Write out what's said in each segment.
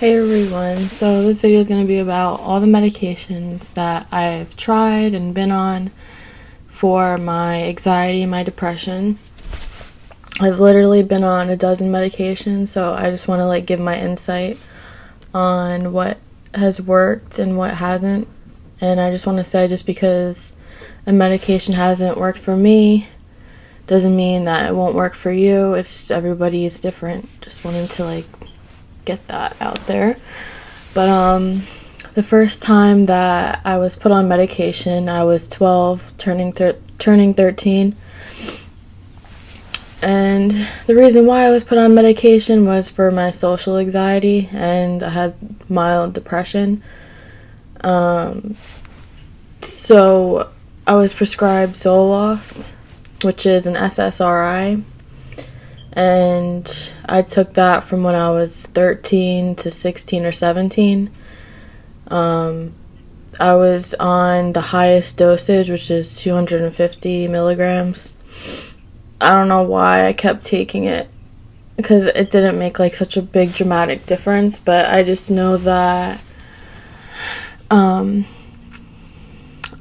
Hey everyone, so this video is going to be about all the medications that I've tried and been on for my anxiety and my depression. I've literally been on a dozen medications, so I just want to give my insight on what has worked and what hasn't. And I just want to say, just because a medication hasn't worked for me doesn't mean that it won't work for you. It's everybody is different. Just wanted to get that out there. But the first time that I was put on medication, I was 12, turning 13. And the reason why I was put on medication was for my social anxiety, and I had mild depression. So I was prescribed Zoloft, which is an SSRI. And I took that from when I was 13 to 16 or 17. I was on the highest dosage, which is 250 milligrams. I don't know why I kept taking it, because it didn't make such a big dramatic difference, but I just know that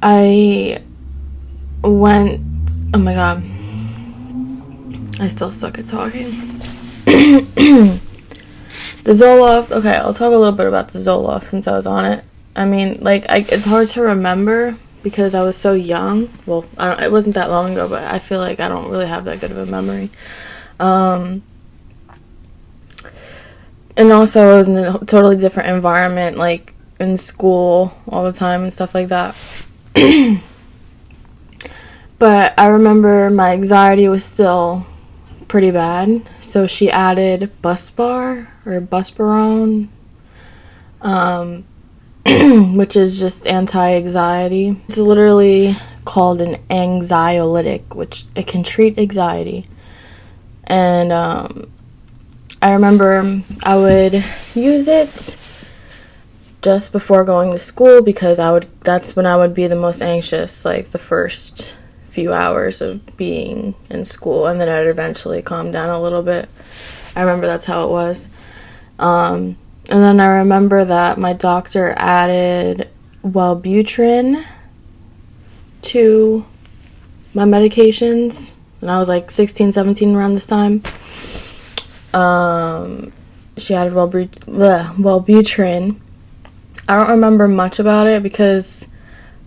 I went, oh my god, I still suck at talking. The Zoloft, okay, I'll talk a little bit about the Zoloft since I was on it. I mean, it's hard to remember because I was so young. Well, it wasn't that long ago, but I feel like I don't really have that good of a memory. And also I was in a totally different environment, in school all the time and stuff like that. But I remember my anxiety was still pretty bad, so she added Buspar or Busbarone, which is just anti-anxiety. It's literally called an anxiolytic, which it can treat anxiety. And I remember I would use it just before going to school, because that's when I would be the most anxious, the first few hours of being in school, and then I'd eventually calm down a little bit. I remember that's how it was. And then I remember that my doctor added Wellbutrin to my medications, and I was 16, 17 around this time. She added Wellbutrin. I don't remember much about it because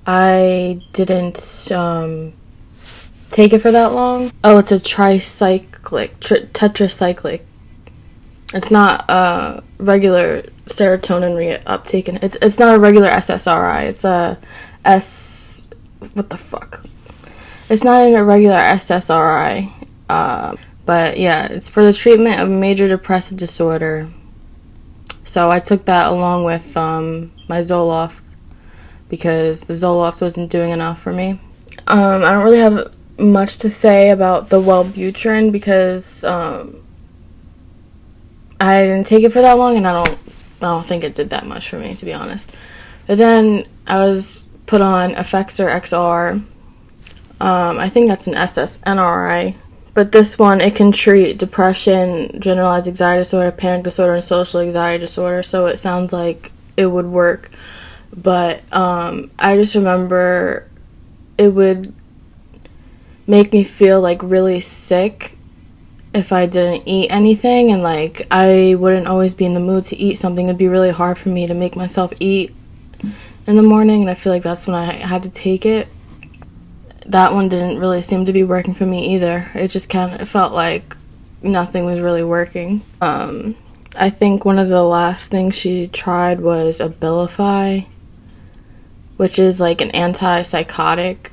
I didn't take it for that long. Oh, it's a tetracyclic. It's not a regular serotonin reuptake. It's not a regular SSRI. It's a what the fuck? It's not a regular SSRI. But yeah, it's for the treatment of major depressive disorder. So I took that along with my Zoloft, because the Zoloft wasn't doing enough for me. I don't really have much to say about the Wellbutrin because I didn't take it for that long, and I don't think it did that much for me, to be honest. But then I was put on Effexor XR. I think that's an SSNRI. But this one, it can treat depression, generalized anxiety disorder, panic disorder, and social anxiety disorder. So it sounds like it would work. But I just remember it would make me feel really sick if I didn't eat anything, and I wouldn't always be in the mood to eat something. It'd be really hard for me to make myself eat in the morning, and I feel like that's when I had to take it. That one didn't really seem to be working for me either. It just felt like nothing was really working. I think one of the last things she tried was Abilify, which is an antipsychotic.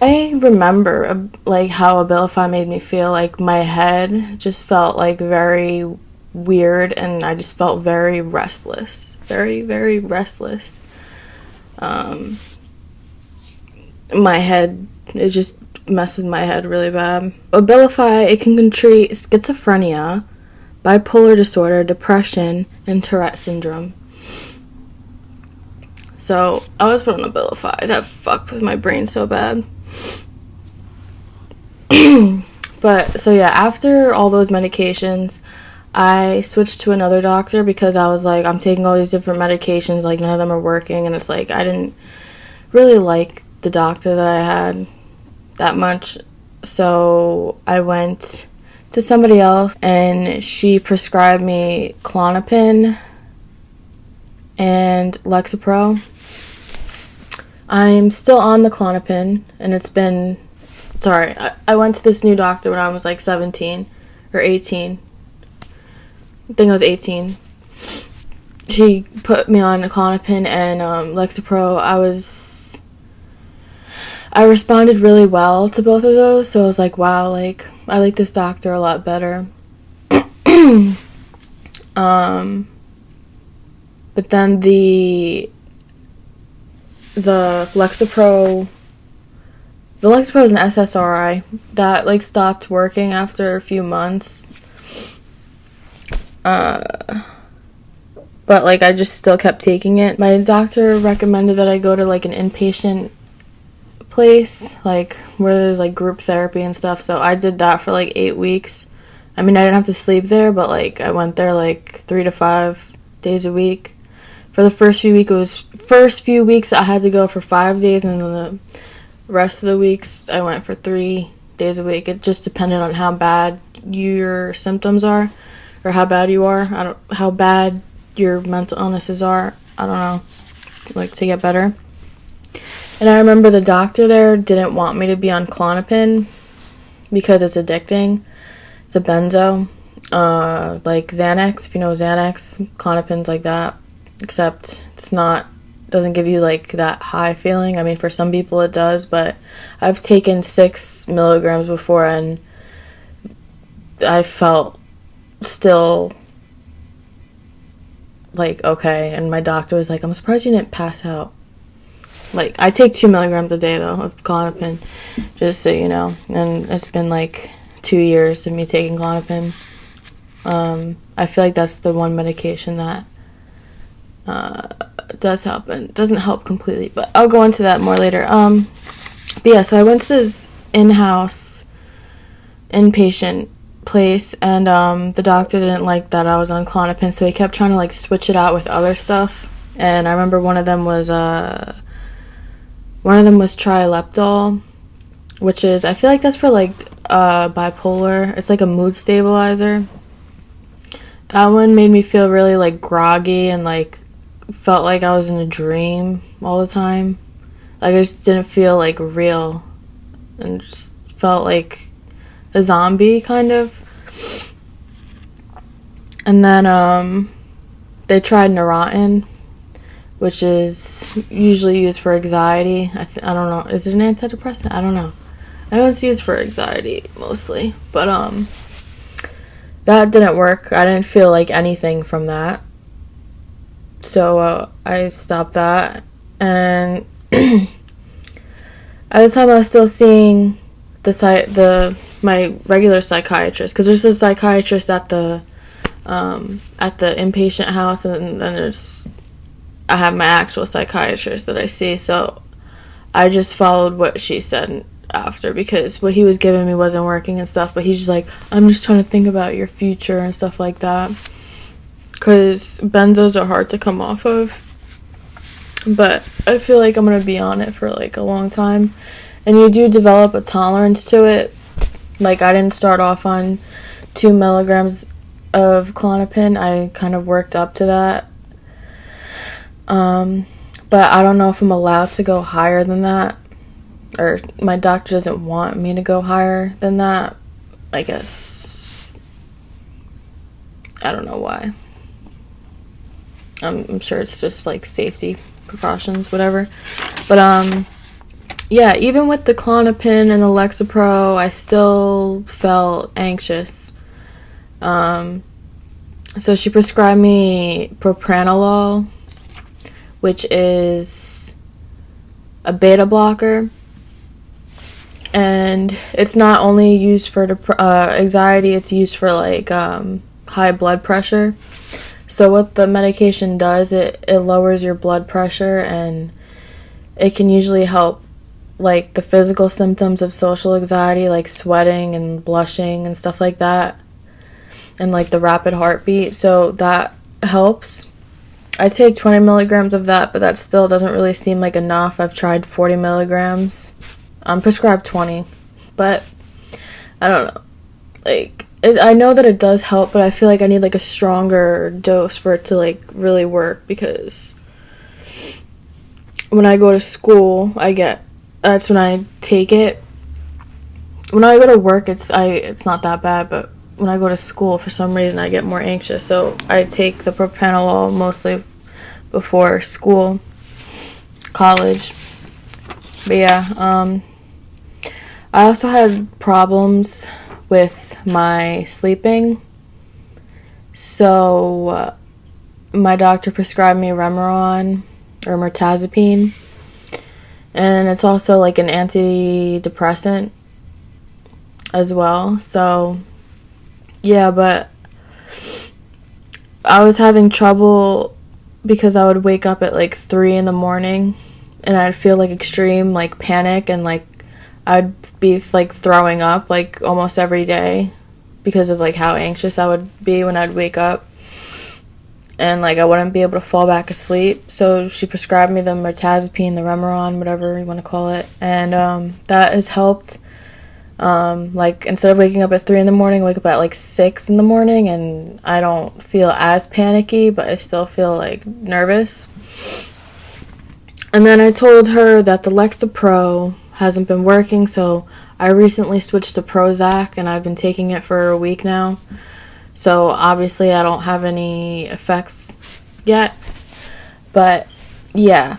I remember how Abilify made me feel. My head just felt very weird, and I just felt very restless. Very, very restless. My head, it just messed with my head really bad. Abilify, it can treat schizophrenia, bipolar disorder, depression, and Tourette syndrome. So I was put on Abilify. That fucked with my brain so bad. But so yeah, after all those medications, I switched to another doctor because I was like, I'm taking all these different medications, like none of them are working, and it's like I didn't really like the doctor that I had that much. So I went to somebody else, and she prescribed me Klonopin and Lexapro. I'm still on the Klonopin, and it's been, I went to this new doctor when I was like 17 or 18. I think I was 18. She put me on Klonopin and Lexapro. I responded really well to both of those, so I was like, wow, like, I like this doctor a lot better. But then the Lexapro is an SSRI that, like, stopped working after a few months. But, like, I just still kept taking it. My doctor recommended that I go to, like, an inpatient place, like, where there's, like, group therapy and stuff. So I did that for, like, 8 weeks. I mean, I didn't have to sleep there, but, like, I went there, like, 3 to 5 days a week. For the first few weeks, I had to go for 5 days, and then the rest of the weeks, I went for 3 days a week. It just depended on how bad your symptoms are, or how bad you are. How bad your mental illnesses are. I don't know, like, to get better. And I remember the doctor there didn't want me to be on Klonopin because it's addicting. It's a benzo, like Xanax. If you know Xanax, Klonopin's like that, except doesn't give you, like, that high feeling. I mean, for some people it does, but I've taken 6 milligrams before, and I felt still, like, okay. And my doctor was like, I'm surprised you didn't pass out. Like, I take 2 milligrams a day, though, of Klonopin, just so you know. And it's been, like, 2 years of me taking Klonopin. I feel like that's the one medication that does help, and doesn't help completely, but I'll go into that more later. But yeah, so I went to this in-house inpatient place, and the doctor didn't like that I was on Klonopin, so he kept trying to, like, switch it out with other stuff. And I remember one of them was Trileptal, which is, I feel like that's for, like, bipolar. It's like a mood stabilizer. That one made me feel really, like, groggy, and, like, felt like I was in a dream all the time. Like, I just didn't feel, like, real, and just felt like a zombie, kind of. And then they tried Neurontin, which is usually used for anxiety. I don't know. Is it an antidepressant? I don't know. I know it's used for anxiety mostly, but that didn't work. I didn't feel like anything from that. So I stopped that, and at the time I was still seeing my regular psychiatrist, because there's a psychiatrist at the inpatient house, and then I have my actual psychiatrist that I see. So I just followed what she said after, because what he was giving me wasn't working and stuff. But he's just like, I'm just trying to think about your future and stuff like that, because benzos are hard to come off of. But I feel like I'm going to be on it for, like, a long time. And you do develop a tolerance to it. Like, I didn't start off on 2 milligrams of Klonopin. I kind of worked up to that. But I don't know if I'm allowed to go higher than that. Or my doctor doesn't want me to go higher than that. I guess. I don't know why. I'm sure it's just, like, safety precautions, whatever. But, yeah, even with the Klonopin and the Lexapro, I still felt anxious. So she prescribed me propranolol, which is a beta blocker. And it's not only used for anxiety, it's used for, like, high blood pressure. So what the medication does, it lowers your blood pressure, and it can usually help, like, the physical symptoms of social anxiety, like sweating and blushing and stuff like that. and like the rapid heartbeat, so that helps. I take 20 milligrams of that, but that still doesn't really seem like enough. I've tried 40 milligrams. I'm prescribed 20, but I don't know. Like, I know that it does help, but I feel like I need like a stronger dose for it to like really work, because when I go to school, that's when I take it. When I go to work, it's not that bad, but when I go to school, for some reason, I get more anxious, so I take the propranolol mostly before school, college. But yeah, I also had problems with my sleeping, so my doctor prescribed me Remeron, or mirtazapine, and it's also like an antidepressant as well. So yeah, but I was having trouble because I would wake up at like 3 in the morning and I'd feel like extreme like panic, and like I'd be like throwing up like almost every day because of like how anxious I would be when I'd wake up, and like I wouldn't be able to fall back asleep. So she prescribed me the mirtazapine, the Remeron, whatever you want to call it, and that has helped. Like, instead of waking up at 3 in the morning, I wake up at like 6 in the morning, and I don't feel as panicky, but I still feel like nervous. And then I told her that the Lexapro hasn't been working, so I recently switched to Prozac, and I've been taking it for a week now. So obviously I don't have any effects yet, but yeah.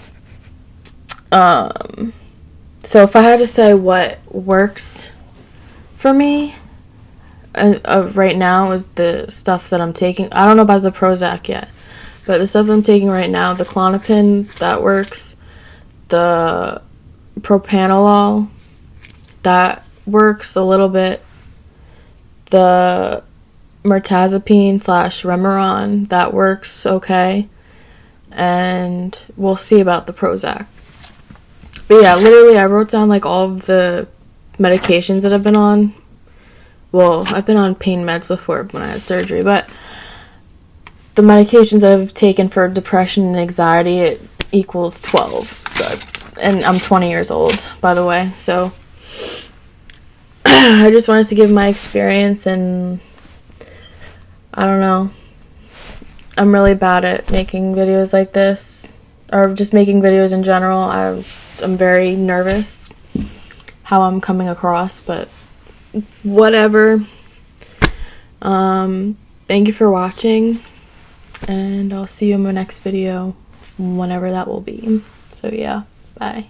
So if I had to say what works for me right now is the stuff that I'm taking. I don't know about the Prozac yet, but the stuff I'm taking right now, the Klonopin, that works. The propranolol, that works a little bit. The mirtazapine / Remeron, that works okay. And we'll see about the Prozac. But yeah, literally I wrote down like all of the medications that I've been on. Well, I've been on pain meds before when I had surgery, but the medications that I've taken for depression and anxiety, it equals 12. So, and I'm 20 years old, by the way, so I just wanted to give my experience, and I don't know. I'm really bad at making videos like this, or just making videos in general. I'm very nervous how I'm coming across, but whatever. Thank you for watching, and I'll see you in my next video, whenever that will be. So yeah, bye.